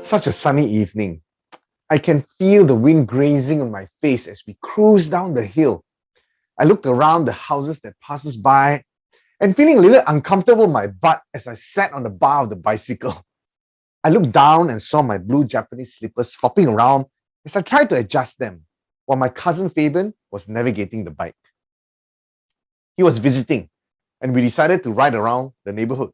Such a sunny evening. I can feel the wind grazing on my face as we cruise down the hill. I looked around the houses that passes by and feeling a little uncomfortable in my butt as I sat on the bar of the bicycle. I looked down and saw my blue Japanese slippers flopping around as I tried to adjust them, while my cousin Fabian was navigating the bike. He was visiting, and we decided to ride around the neighborhood.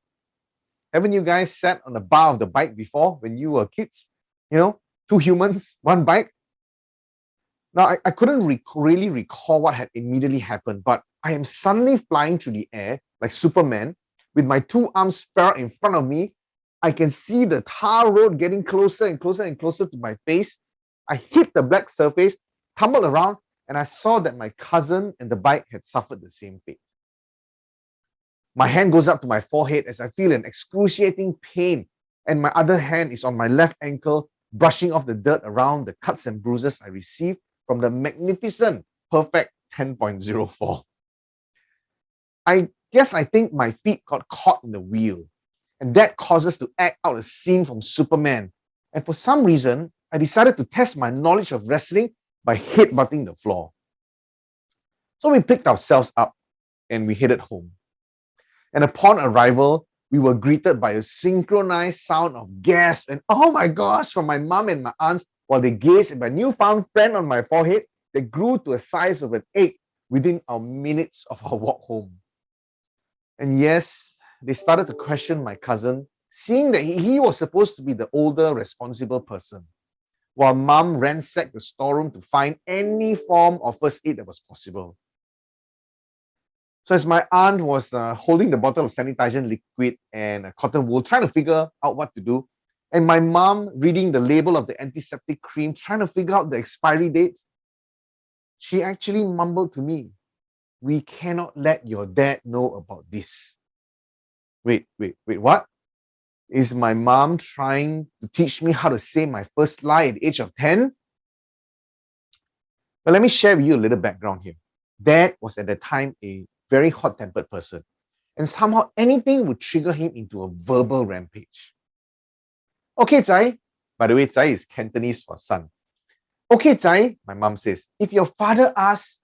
Haven't you guys sat on the bar of the bike before when you were kids? You know, two humans, one bike. Now, I couldn't really recall what had immediately happened, but I am suddenly flying through the air like Superman with my two arms spread out in front of me. I can see the tar road getting closer and closer and closer to my face. I hit the black surface, tumbled around, and I saw that my cousin and the bike had suffered the same fate. My hand goes up to my forehead as I feel an excruciating pain, and my other hand is on my left ankle, brushing off the dirt around the cuts and bruises I received from the magnificent, perfect 10.04. I think my feet got caught in the wheel, and that caused us to act out a scene from Superman. And for some reason, I decided to test my knowledge of wrestling by headbutting the floor. So we picked ourselves up and we headed home. And upon arrival, we were greeted by a synchronized sound of gasps and "oh my gosh" from my mom and my aunts while they gazed at my newfound friend on my forehead that grew to a size of an egg within our minutes of our walk home. And yes, they started to question my cousin, seeing that he was supposed to be the older, responsible person, while mom ransacked the storeroom to find any form of first aid that was possible. So as my aunt was holding the bottle of sanitizing liquid and a cotton wool, trying to figure out what to do, and my mom reading the label of the antiseptic cream, trying to figure out the expiry date, she actually mumbled to me, "We cannot let your dad know about this." Wait, what? Is my mom trying to teach me how to say my first lie at the age of 10? But let me share with you a little background here. Dad was at the time a very hot-tempered person, and somehow anything would trigger him into a verbal rampage. "Okay, Zai." By the way, Zai is Cantonese for son. "Okay, Zai," my mom says, "if your father asks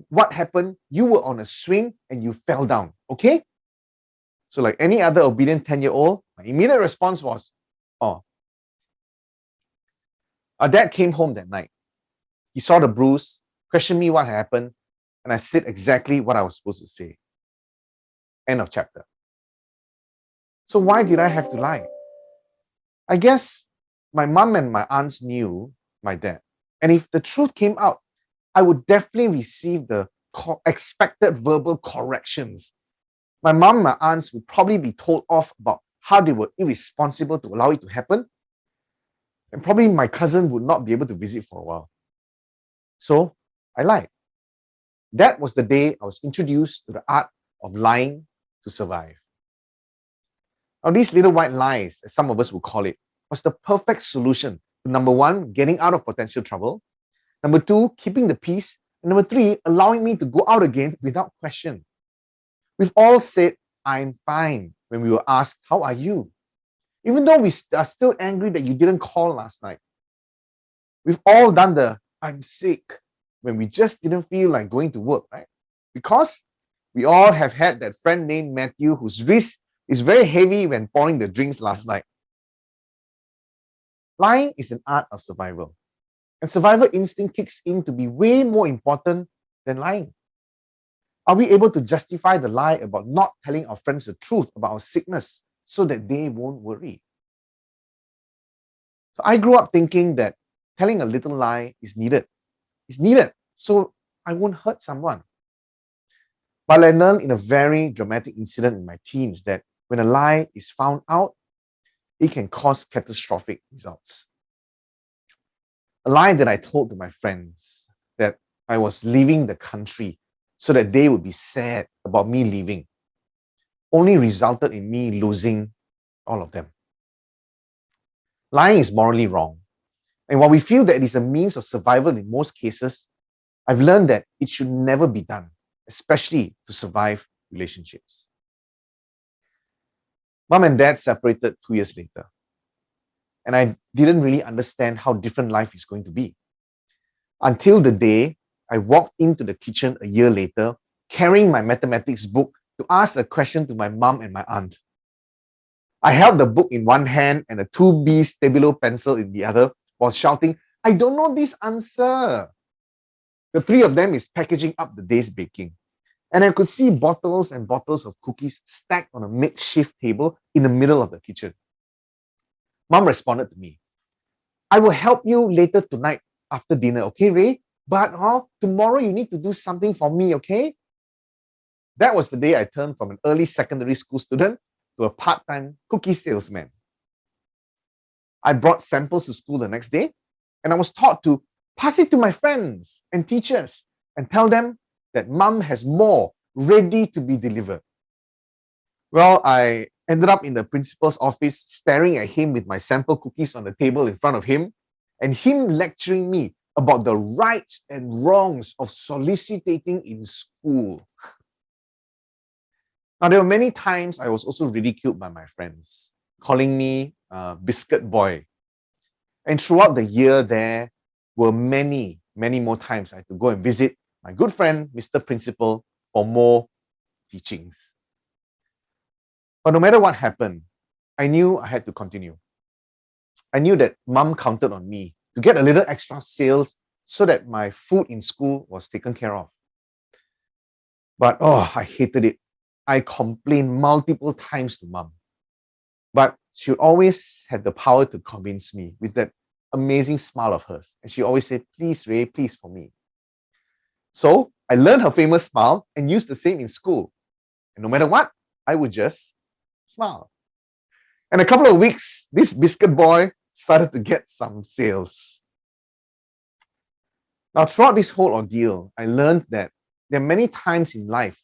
what happened, you were on a swing and you fell down, okay?" So like any other obedient 10-year-old, my immediate response was, "Oh." Our dad came home that night. He saw the bruise, questioned me what happened, and I said exactly what I was supposed to say. End of chapter. So why did I have to lie? I guess my mom and my aunts knew my dad. And if the truth came out, I would definitely receive the expected verbal corrections. My mom and my aunts would probably be told off about how they were irresponsible to allow it to happen. And probably my cousin would not be able to visit for a while. So I lied. That was the day I was introduced to the art of lying to survive. Now, these little white lies, as some of us would call it, was the perfect solution to number one, getting out of potential trouble, number two, keeping the peace, and number three, allowing me to go out again without question. We've all said, "I'm fine," when we were asked, "How are you?" Even though we are still angry that you didn't call last night. We've all done the "I'm sick" when we just didn't feel like going to work, right? Because we all have had that friend named Matthew whose wrist is very heavy when pouring the drinks last night. Lying is an art of survival. And survival instinct kicks in to be way more important than lying. Are we able to justify the lie about not telling our friends the truth about our sickness so that they won't worry? So I grew up thinking that telling a little lie is needed. It's needed so I won't hurt someone. But I learned in a very dramatic incident in my teens that when a lie is found out, it can cause catastrophic results. A lie that I told to my friends that I was leaving the country so that they would be sad about me leaving only resulted in me losing all of them. Lying is morally wrong. And while we feel that it is a means of survival in most cases, I've learned that it should never be done, especially to survive relationships. Mom and dad separated 2 years later. And I didn't really understand how different life is going to be. Until the day I walked into the kitchen a year later, carrying my mathematics book to ask a question to my mom and my aunt. I held the book in one hand and a 2B Stabilo pencil in the other while shouting, "I don't know this answer." The three of them is packaging up the day's baking. And I could see bottles and bottles of cookies stacked on a makeshift table in the middle of the kitchen. Mom responded to me, "I will help you later tonight after dinner, okay, Ray? But tomorrow you need to do something for me, okay?" That was the day I turned from an early secondary school student to a part-time cookie salesman. I brought samples to school the next day, and I was taught to pass it to my friends and teachers and tell them that mom has more ready to be delivered. Well, I ended up in the principal's office staring at him with my sample cookies on the table in front of him and him lecturing me about the rights and wrongs of soliciting in school. Now, there were many times I was also ridiculed by my friends, calling me biscuit boy. And throughout the year, there were many, many more times I had to go and visit my good friend, Mr. Principal, for more teachings. But no matter what happened, I knew I had to continue. I knew that mom counted on me to get a little extra sales so that my food in school was taken care of. But I hated it. I complained multiple times to mom. But she always had the power to convince me with that amazing smile of hers. And she always said, "Please, Ray, please for me." So I learned her famous smile and used the same in school. And no matter what, I would just smile. And a couple of weeks, this biscuit boy started to get some sales. Now, throughout this whole ordeal, I learned that there are many times in life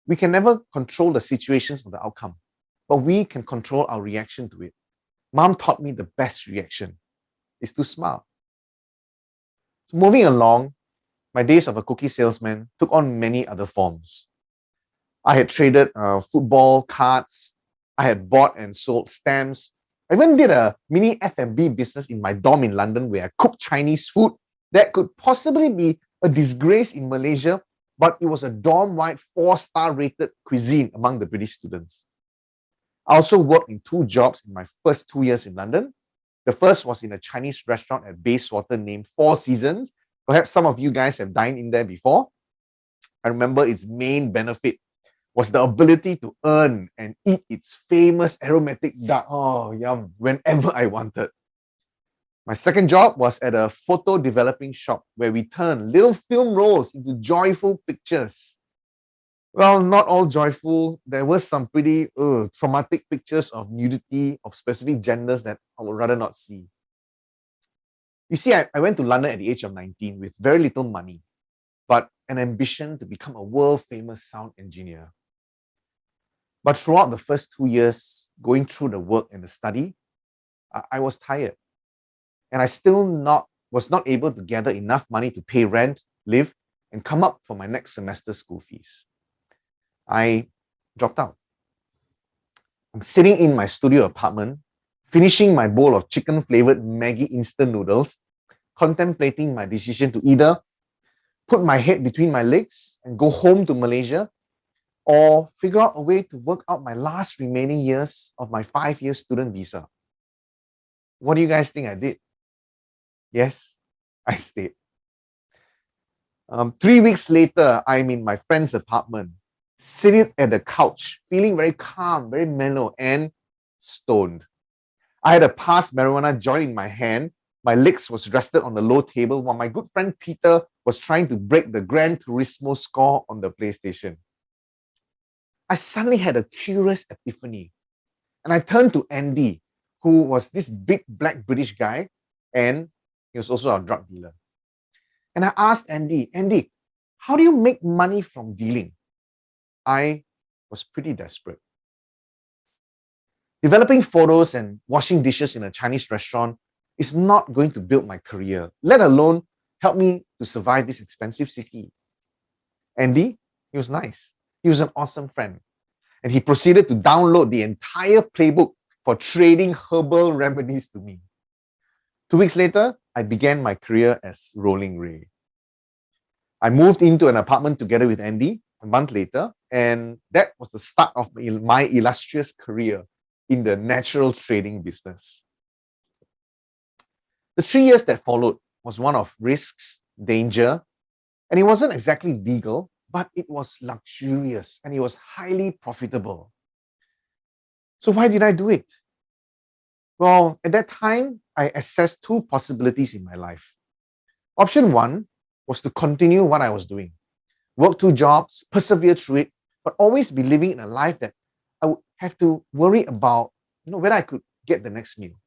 we can never control the situations or the outcome, but we can control our reaction to it. Mom taught me the best reaction is to smile. So moving along, my days of a cookie salesman took on many other forms. I had traded football cards. I had bought and sold stamps. I even did a mini F&B business in my dorm in London where I cooked Chinese food that could possibly be a disgrace in Malaysia, but it was a dorm-wide 4-star rated cuisine among the British students. I also worked in 2 jobs in my first 2 years in London. The first was in a Chinese restaurant at Bayswater named Four Seasons. Perhaps some of you guys have dined in there before. I remember its main benefit was the ability to earn and eat its famous aromatic duck. Oh, yum, whenever I wanted. My second job was at a photo developing shop where we turned little film rolls into joyful pictures. Well, not all joyful. There were some pretty traumatic pictures of nudity of specific genders that I would rather not see. You see, I went to London at the age of 19 with very little money, but an ambition to become a world-famous sound engineer. But throughout the first 2 years, going through the work and the study, I was tired. And I still was not able to gather enough money to pay rent, live, and come up for my next semester school fees. I dropped out. I'm sitting in my studio apartment, finishing my bowl of chicken-flavored Maggi instant noodles, contemplating my decision to either put my head between my legs and go home to Malaysia, or figure out a way to work out my last remaining years of my 5-year student visa. What do you guys think I did? Yes, I stayed. 3 weeks later, I'm in my friend's apartment, sitting at the couch, feeling very calm, very mellow, and stoned. I had a passed marijuana joint in my hand. My legs was rested on the low table while my good friend Peter was trying to break the Gran Turismo score on the PlayStation. I suddenly had a curious epiphany. And I turned to Andy, who was this big black British guy, and he was also a drug dealer. And I asked Andy, how do you make money from dealing? I was pretty desperate. Developing photos and washing dishes in a Chinese restaurant is not going to build my career, let alone help me to survive this expensive city. Andy, he was nice. He was an awesome friend. And he proceeded to download the entire playbook for trading herbal remedies to me. 2 weeks later, I began my career as Rolling Ray. I moved into an apartment together with Andy a month later, and that was the start of my illustrious career in the natural trading business. The 3 years that followed was one of risks, danger, and it wasn't exactly legal, but it was luxurious and it was highly profitable. So why did I do it? Well, at that time, I assessed 2 possibilities in my life. Option 1 was to continue what I was doing, work 2 jobs, persevere through it, but always be living in a life that I would have to worry about, whether I could get the next meal.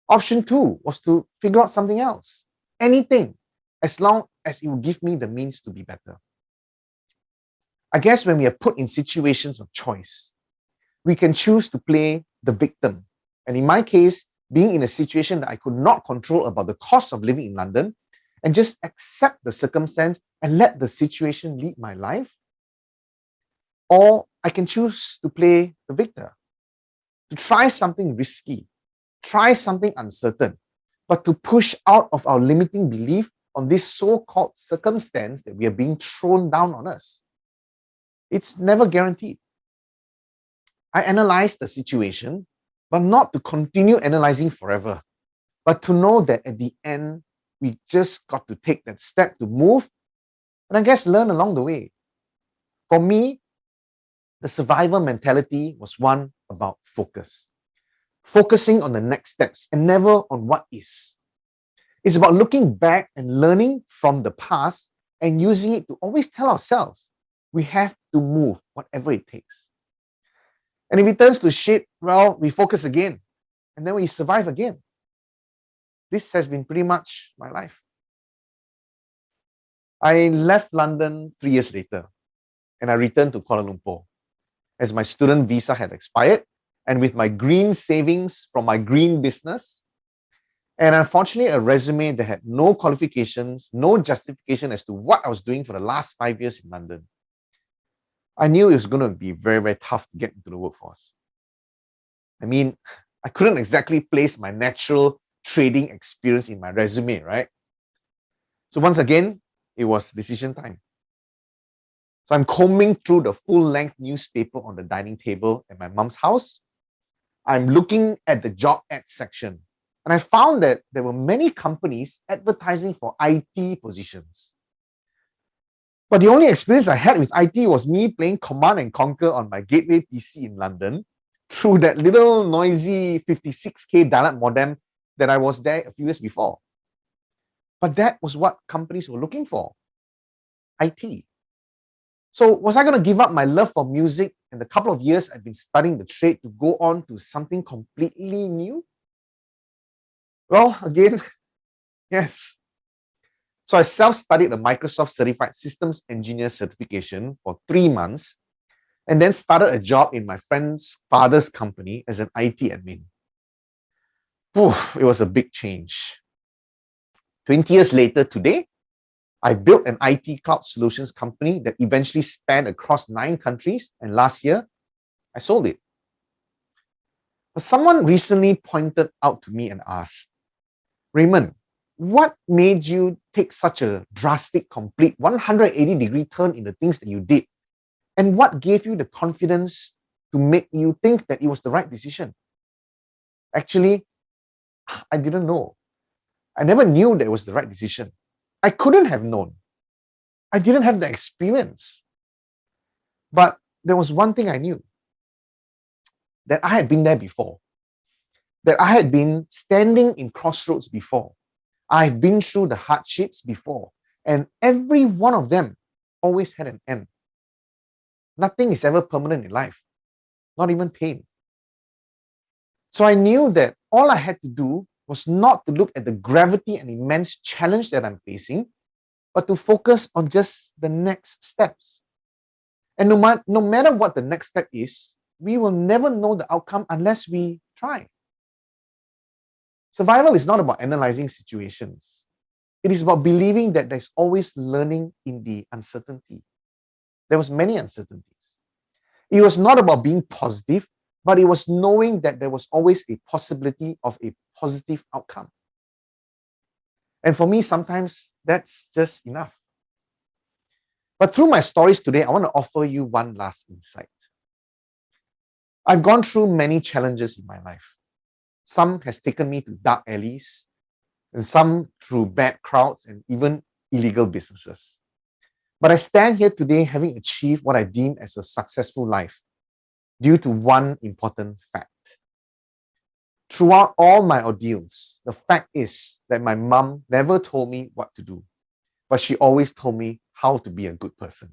Option 2 was to figure out something else, anything, as long as it would give me the means to be better. I guess when we are put in situations of choice, we can choose to play the victim. And in my case, being in a situation that I could not control about the cost of living in London, and just accept the circumstance and let the situation lead my life. Or I can choose to play the victor, to try something risky, try something uncertain, but to push out of our limiting belief on this so-called circumstance that we are being thrown down on us. It's never guaranteed. I analyzed the situation, but not to continue analyzing forever, but to know that at the end, we just got to take that step to move and I guess learn along the way. For me, the survivor mentality was one about focus. Focusing on the next steps and never on what is. It's about looking back and learning from the past and using it to always tell ourselves we have to move whatever it takes. And if it turns to shit, well, we focus again and then we survive again. This has been pretty much my life. I left London 3 years later and I returned to Kuala Lumpur as my student visa had expired and with my green savings from my green business and unfortunately a resume that had no qualifications, no justification as to what I was doing for the last 5 years in London. I knew it was going to be very, very tough to get into the workforce. I mean, I couldn't exactly place my natural trading experience in my resume, right? So once again, it was decision time. So I'm combing through the full-length newspaper on the dining table at my mom's house. I'm looking at the job ads section, and I found that there were many companies advertising for IT positions. But the only experience I had with IT was me playing Command and Conquer on my Gateway PC in London through that little noisy 56K dial-up modem that I was there a few years before. But that was what companies were looking for, IT. So was I going to give up my love for music and the couple of years I've been studying the trade to go on to something completely new? Well, again, yes. So I self-studied a Microsoft Certified Systems Engineer certification for 3 months and then started a job in my friend's father's company as an IT admin. Oof, it was a big change. 20 years later today, I built an IT cloud solutions company that eventually spanned across 9 countries, and last year, I sold it. But someone recently pointed out to me and asked, Raymond, what made you take such a drastic, complete 180-degree turn in the things that you did? And what gave you the confidence to make you think that it was the right decision? Actually, I didn't know. I never knew that it was the right decision. I couldn't have known. I didn't have the experience. But there was one thing I knew, that I had been there before, that I had been standing in crossroads before. I've been through the hardships before, and every one of them always had an end. Nothing is ever permanent in life, not even pain. So I knew that all I had to do was not to look at the gravity and immense challenge that I'm facing, but to focus on just the next steps. And no matter what the next step is, we will never know the outcome unless we try. Survival is not about analyzing situations. It is about believing that there's always learning in the uncertainty. There was many uncertainties. It was not about being positive, but it was knowing that there was always a possibility of a positive outcome. And for me, sometimes that's just enough. But through my stories today, I want to offer you one last insight. I've gone through many challenges in my life. Some has taken me to dark alleys, and some through bad crowds and even illegal businesses. But I stand here today having achieved what I deem as a successful life due to one important fact. Throughout all my ordeals, the fact is that my mom never told me what to do, but she always told me how to be a good person.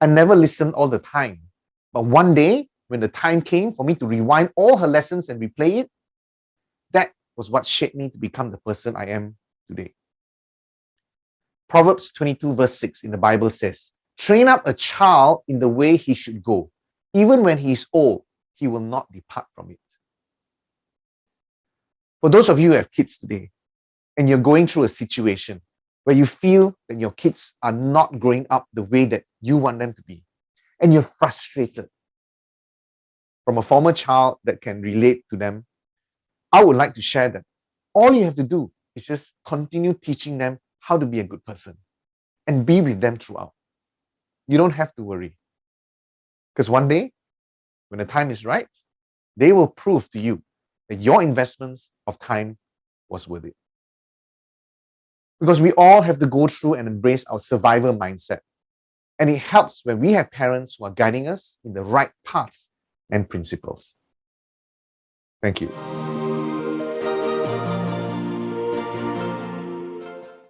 I never listened all the time, but one day, when the time came for me to rewind all her lessons and replay it, that was what shaped me to become the person I am today. Proverbs 22 verse 6 in the Bible says, "Train up a child in the way he should go. Even when he is old, he will not depart from it." For those of you who have kids today, and you're going through a situation where you feel that your kids are not growing up the way that you want them to be, and you're frustrated, from a former child that can relate to them, I would like to share that all you have to do is just continue teaching them how to be a good person and be with them throughout. You don't have to worry. Because one day, when the time is right, they will prove to you that your investments of time was worth it. Because we all have to go through and embrace our survival mindset. And it helps when we have parents who are guiding us in the right paths and principles. Thank you.